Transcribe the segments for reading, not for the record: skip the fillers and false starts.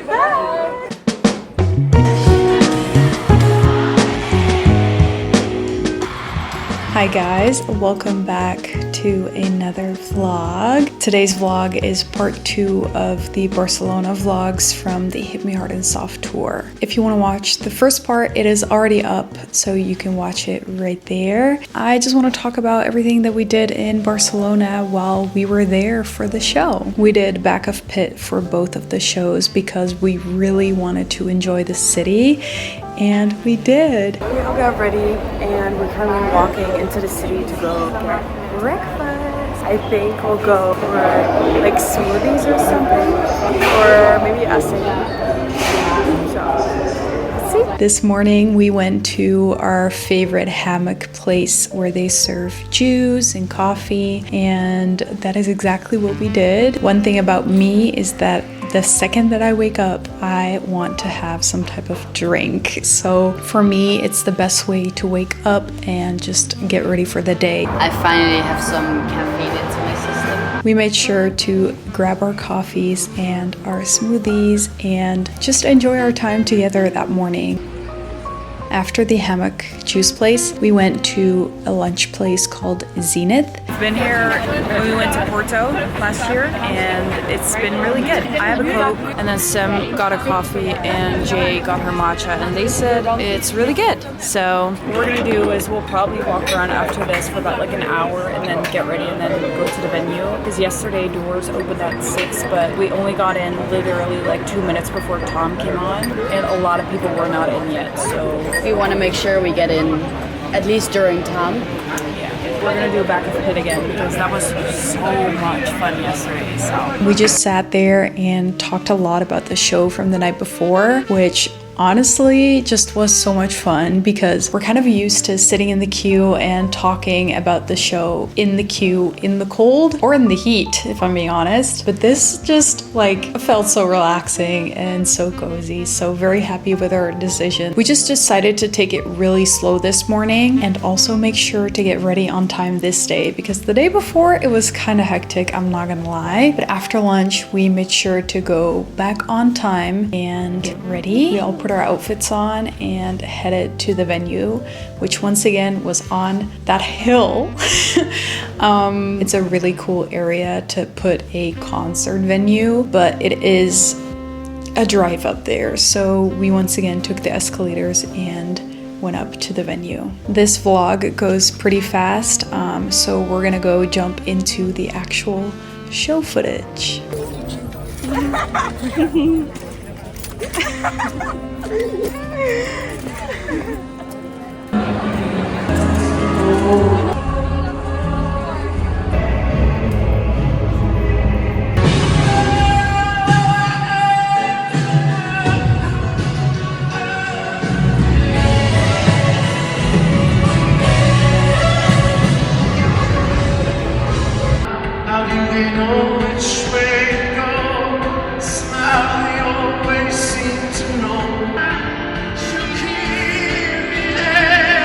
Bye. Hi guys, welcome back to another vlog. Today's vlog is part 2 of the Barcelona vlogs from the Hit Me Hard and Soft tour. If you want to watch the first part, it is already up, so you can watch it right there. I just want to talk about everything that we did in Barcelona while we were there for the show. We did back of pit for both of the shows because we really wanted to enjoy the city, and we did. We all got ready and we're currently walking into the city to go get breakfast. I think we'll go for like smoothies or something, or maybe essay. So, let's see. This morning we went to our favorite hammock place where they serve juice and coffee, and that is exactly what we did. One thing about me is that the second that I wake up, I want to have some type of drink. So for me, it's the best way to wake up and just get ready for the day. I finally have some caffeine into my system. We made sure to grab our coffees and our smoothies and just enjoy our time together that morning. After the hammock juice place, we went to a lunch place called Zenith. I've been here when we went to Porto last year, and it's been really good. I have a Coke, and then Sim got a coffee, and Jay got her matcha, and they said it's really good. So what we're gonna do is we'll probably walk around after this for about like an hour, and then get ready, and then go to the venue. Because yesterday doors opened at 6, but we only got in literally like 2 minutes before Tom came on, and a lot of people were not in yet. So We want to make sure we get in at least during Tom. yeah, we're gonna do a back of the pit again because that was so much fun yesterday. So We just sat there and talked a lot about the show from the night before, which honestly just was so much fun because we're kind of used to sitting in the queue and talking about the show in the queue in the cold or in the heat, if I'm being honest. But this just like felt so relaxing and so cozy. So very happy with our decision. We just decided to take it really slow this morning and also make sure to get ready on time this day because the day before it was kind of hectic, I'm not gonna lie. But after lunch, we made sure to go back on time and get ready. We all put our outfits on and headed to the venue, which once again was on that hill. It's a really cool area to put a concert venue, but it is a drive up there. So we once again took the escalators and went up to the venue. This vlog goes pretty fast, so we're gonna go jump into the actual show footage. How do they know which way to go? Smile, they always seem to know. You keep me there.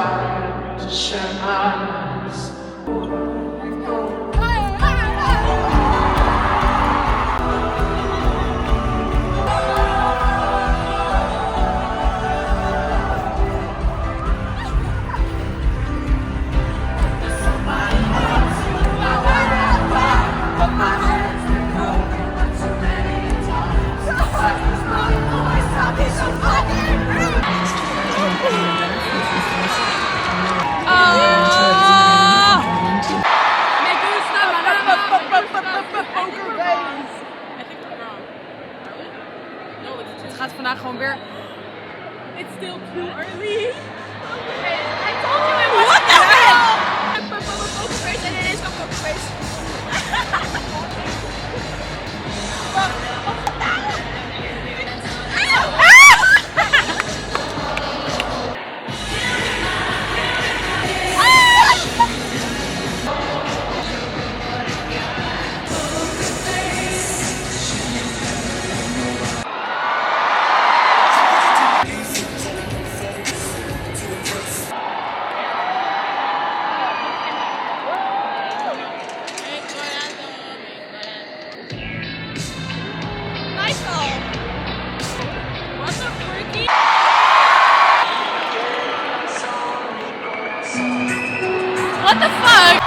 time to share eyes. Het gaat vandaag gewoon weer. It's still too early. I told you it was. What the hell? Poker face and it is no poker face. What the fuck?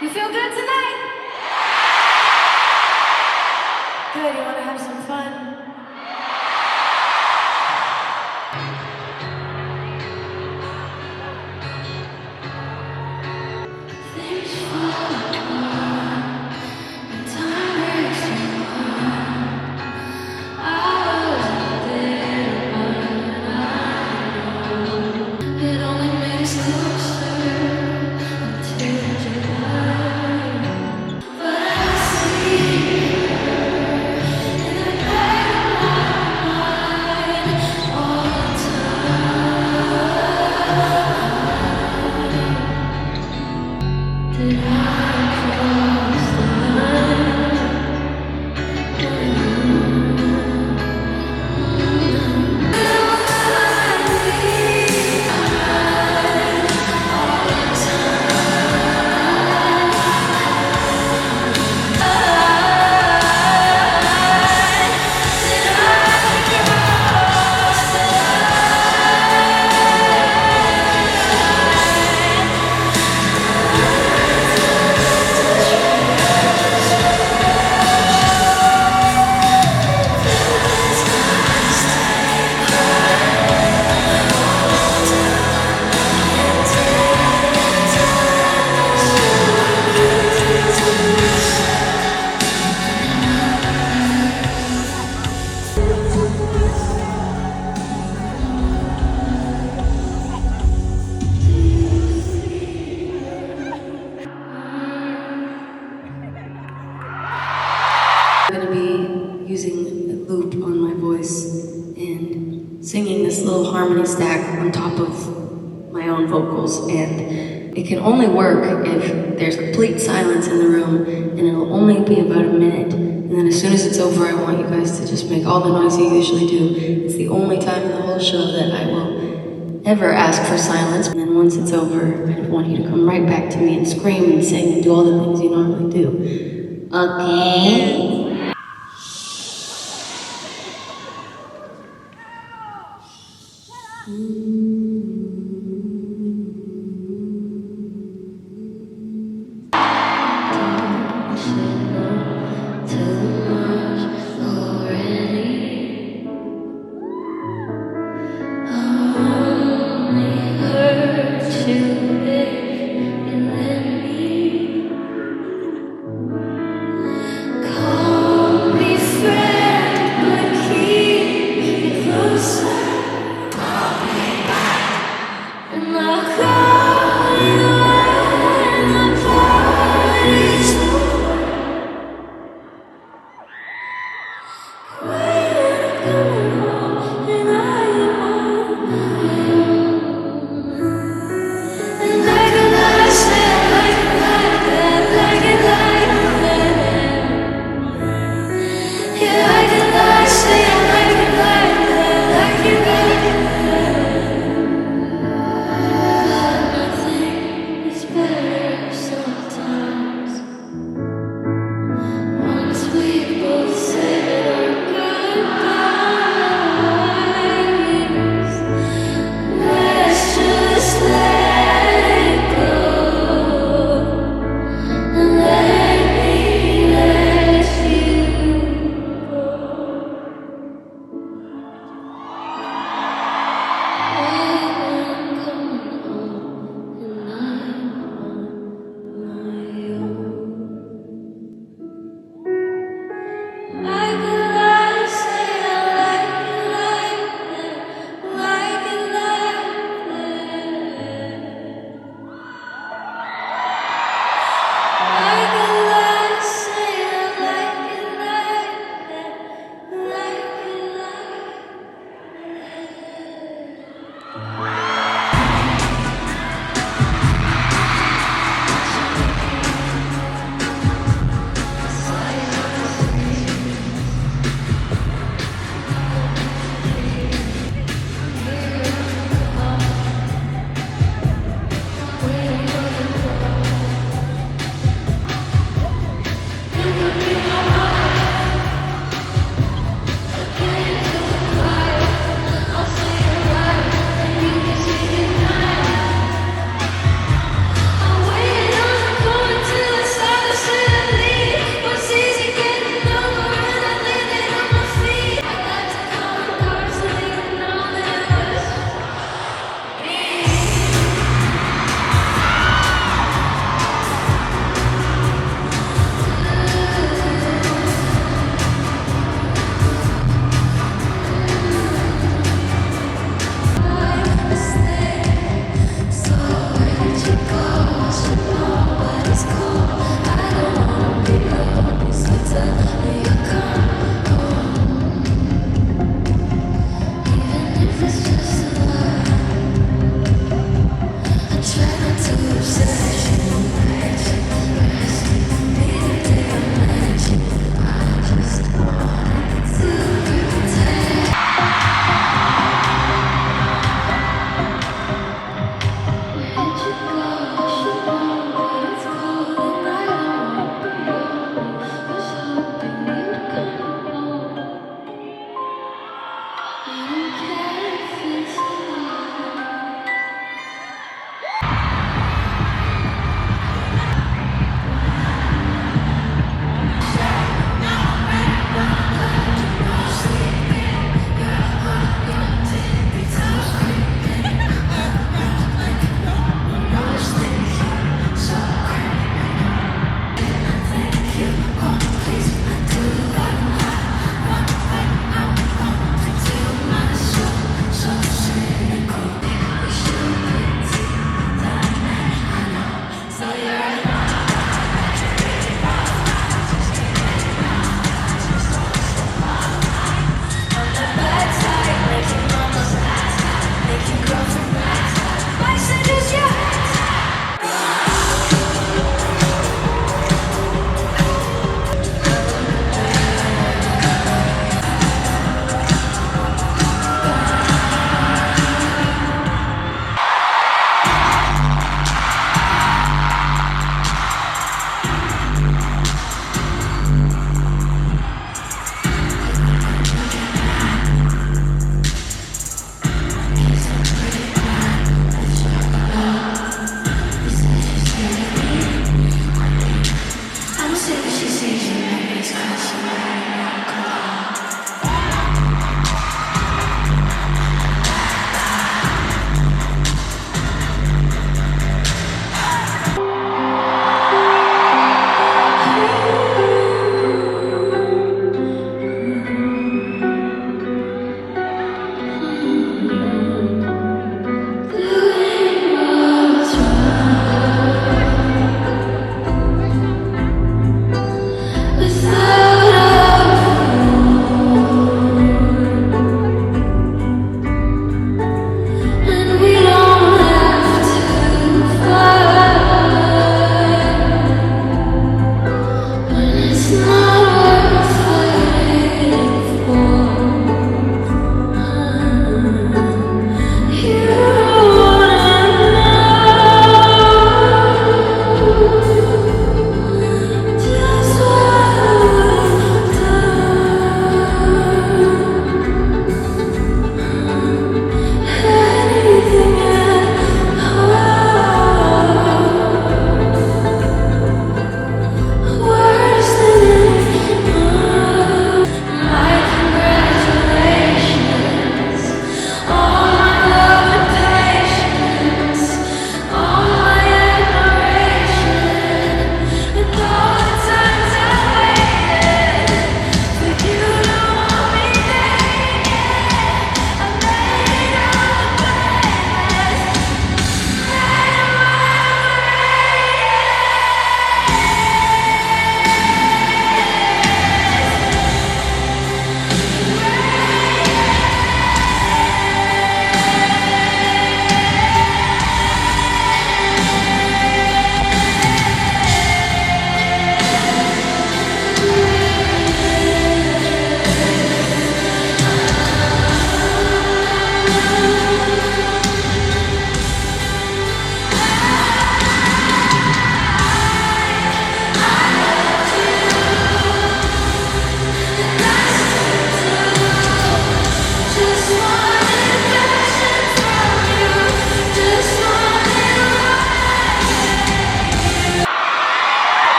You feel good tonight? Good, you want to have some fun? I'm going to be using a loop on my voice and singing this little harmony stack on top of my own vocals, and it can only work if there's complete silence in the room, and it'll only be about a minute, and then as soon as it's over I want you guys to just make all the noise you usually do. It's the only time in the whole show that I will ever ask for silence, and then once it's over I want you to come right back to me and scream and sing and do all the things you normally do. Okay?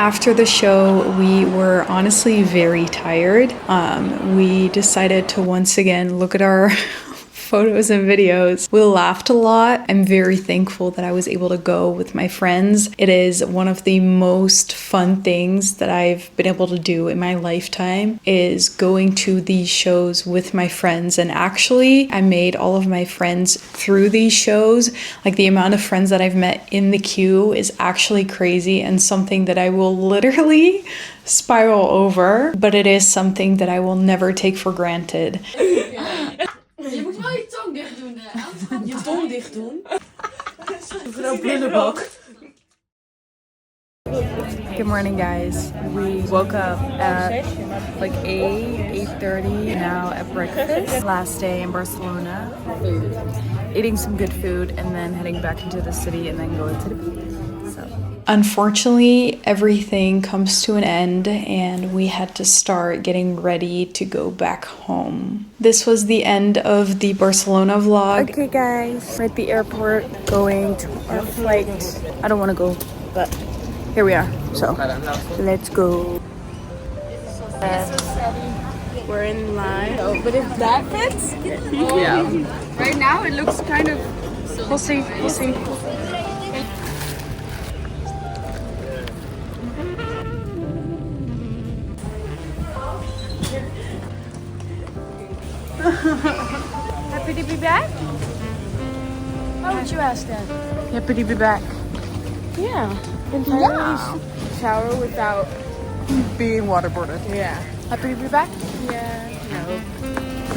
After the show, we were honestly very tired. We decided to once again look at our photos and videos. We laughed a lot. I'm very thankful that I was able to go with my friends. It is one of the most fun things that I've been able to do in my lifetime, is going to these shows with my friends. And actually, I made all of my friends through these shows. Like, the amount of friends that I've met in the queue is actually crazy, and something that I will literally spiral over, but it is something that I will never take for granted. Je moet wel je tong dicht doen. Je tong dicht doen. Een prullenbak. Good morning, guys. We woke up at like 8:30 now at breakfast. Last day in Barcelona. Eating some good food and then heading back into the city and then going to the beach. So. Unfortunately, everything comes to an end and we had to start getting ready to go back home. This was the end of the Barcelona vlog. Okay, guys, we're at the airport going to our flight. I don't want to go, but here we are. So let's go. We're in line. Oh, but if that fits, yeah. Right now it looks kind of... We'll see. We'll see. Happy to be back? Why would you ask that? Happy to be back. Yeah. Entirely shower without Being waterboarded. Yeah. Happy to be back? Yeah. No.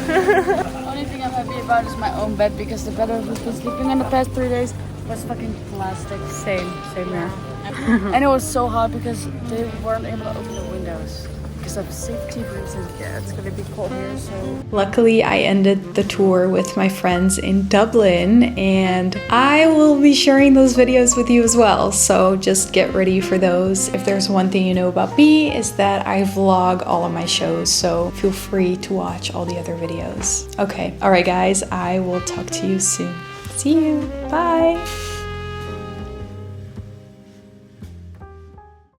The only thing I'm happy about is my own bed, because the bed I've been sleeping in the past 3 days was fucking plastic. Same here. And it was so hot because they weren't able to open the windows because of safety reasons. Yeah, it's gonna be cold here, so... Luckily, I ended the tour with my friends in Dublin, and I will be sharing those videos with you as well, so just get ready for those. If there's one thing you know about me, is that I vlog all of my shows, so feel free to watch all the other videos. Okay, alright guys, I will talk to you soon. See you, bye!